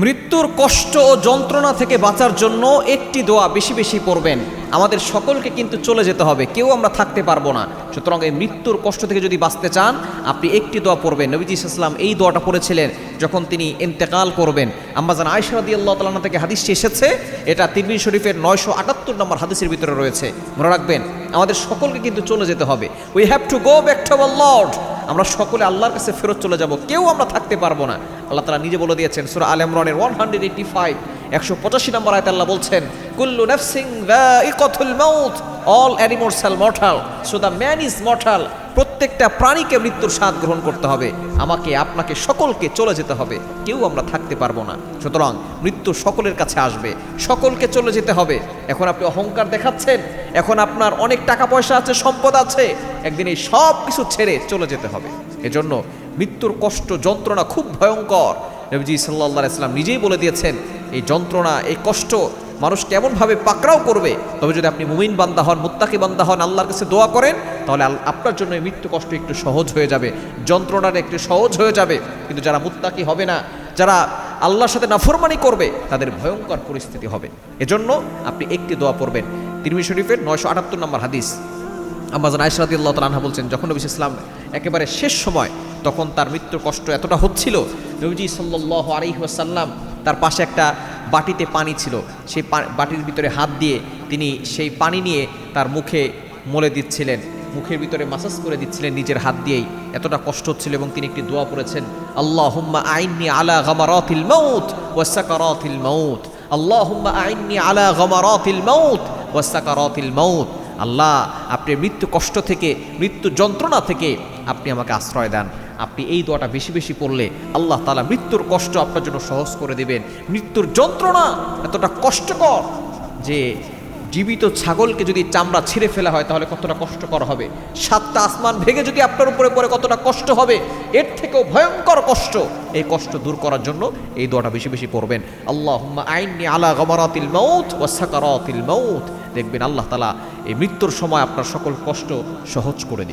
মৃত্যুর কষ্ট ও যন্ত্রণা থেকে বাঁচার জন্য একটি দোয়া বেশি বেশি পড়বেন। আমাদের সকলকে কিন্তু চলে যেতে হবে, কেউ আমরা থাকতে পারবো না। সুতরাং এই মৃত্যুর কষ্ট থেকে যদি বাঁচতে চান, আপনি একটি দোয়া পড়বেন। নবীজি সাল্লাল্লাহু আলাইহি ওয়াসাল্লাম এই দোয়াটা পড়েছিলেন যখন তিনি ইন্তেকাল করবেন। আম্মাজান আয়েশা রাদিয়াল্লাহু তাআলা আনহা থেকে হাদিসটি এসেছে, এটা তিরমিজি শরীফের 978 নম্বর হাদিসের ভিতরে রয়েছে। মনে রাখবেন, আমাদের সকলকে কিন্তু চলে যেতে হবে। We have to go back to our Lord. আমরা সকলে আল্লাহর কাছে ফেরত চলে যাব, কেউ আমরা থাকতে পারবো না। আল্লাহ তাআলা নিজে বলে দিয়েছেন সূরা আল ইমরানের 185 185 নম্বর আয়াতে আল্লাহ বলছেন, কুল্লু নাফসিন যায়িকাতুল মাউত, all animals R mortal, so the man is mortal. প্রত্যেকটা প্রাণীকে মৃত্যুর স্বাদ গ্রহণ করতে হবে। আমাকে, আপনাকে, সকলকে চলে যেতে হবে, কেউ আমরা থাকতে পারবো না। সুতরাং মৃত্যু সকলের কাছে আসবে, সকলকে চলে যেতে হবে। এখন আপনি অহংকার দেখাচ্ছেন, এখন আপনার অনেক টাকা পয়সা আছে, সম্পদ আছে, একদিন এই সব কিছু ছেড়ে চলে যেতে হবে। এজন্য মৃত্যুর কষ্ট, যন্ত্রণা খুব ভয়ঙ্কর। নবীজি সাল্লাল্লাহু আলাইহি ওয়াসাল্লাম নিজেই বলে দিয়েছেন, এই যন্ত্রণা, এই কষ্ট মানুষ কেমনভাবে পাকড়াও করবে। তবে যদি আপনি মুমিন বান্দা হন, মুত্তাকি বান্দা হন, আল্লাহর কাছে দোয়া করেন, তাহলে আপনার জন্য এই মৃত্যু কষ্ট একটু সহজ হয়ে যাবে, যন্ত্রণাটা একটু সহজ হয়ে যাবে। কিন্তু যারা মুত্তাকি হবে না, যারা আল্লাহর সাথে নাফরমানি করবে, তাদের ভয়ঙ্কর পরিস্থিতি হবে। এজন্য আপনি একটি দোয়া পড়বেন। তিরমিজি শরীফের 978 নম্বর হাদিস, আম্মাজান আয়েশা রাদিয়াল্লাহু তাআলা আনহা বলছেন, যখন নবী সাল্লাল্লাহু আলাইহি ওয়াসাল্লাম একেবারে শেষ সময়, তখন তার মৃত্যুর কষ্ট এতটা হচ্ছিল, নবীজি সাল্লাল্লাহু আলাইহি ওয়াসাল্লাম তার পাশে একটা বাটিতে পানি ছিল, সেই বাটির ভিতরে হাত দিয়ে তিনি সেই পানি নিয়ে তার মুখে মলে দিচ্ছিলেন, মুখের ভিতরে মাসাজ করে দিচ্ছিলেন নিজের হাত দিয়েই। এতটা কষ্ট হচ্ছিল এবং তিনি একটি দোয়া পড়েছেন, আল্লাহুম্মা আইন্নি আলা গামারাতিল মাউত ওয়া সাকারাতিল মাউত, আল্লাহুম্মা আইন্নি আলা গামারাতিল মাউত ওয়া সাকারাতিল মাউত। আল্লাহ, আপনি মৃত্যু কষ্ট থেকে, মৃত্যু যন্ত্রণা থেকে আপনি আমাকে আশ্রয় দেন। আপনি এই দোয়াটা বেশি বেশি পড়লে আল্লাহ তাআলা মৃত্যুর কষ্ট আপনার জন্য সহজ করে দিবেন। মৃত্যুর যন্ত্রণা এতটা কষ্টকর যে জীবিত ছাগলকে যদি চামড়া ছিঁড়ে ফেলা হয় তাহলে কতটা কষ্টকর হবে, 7টা আসমান ভেঙে যদি আপনার উপরে পড়ে কতটা কষ্ট হবে, এর থেকেও ভয়ঙ্কর কষ্ট। এই কষ্ট দূর করার জন্য এই দোয়াটা বেশি বেশি পড়বেন, আল্লাহুম্মা আইন্নি আলা গামারাতিল মাউত ওয়া সাকারাতিল মাউত। দেখবেন আল্লাহ তাআলা এই মৃত্যুর সময় আপনার সকল কষ্ট সহজ করে দিবেন।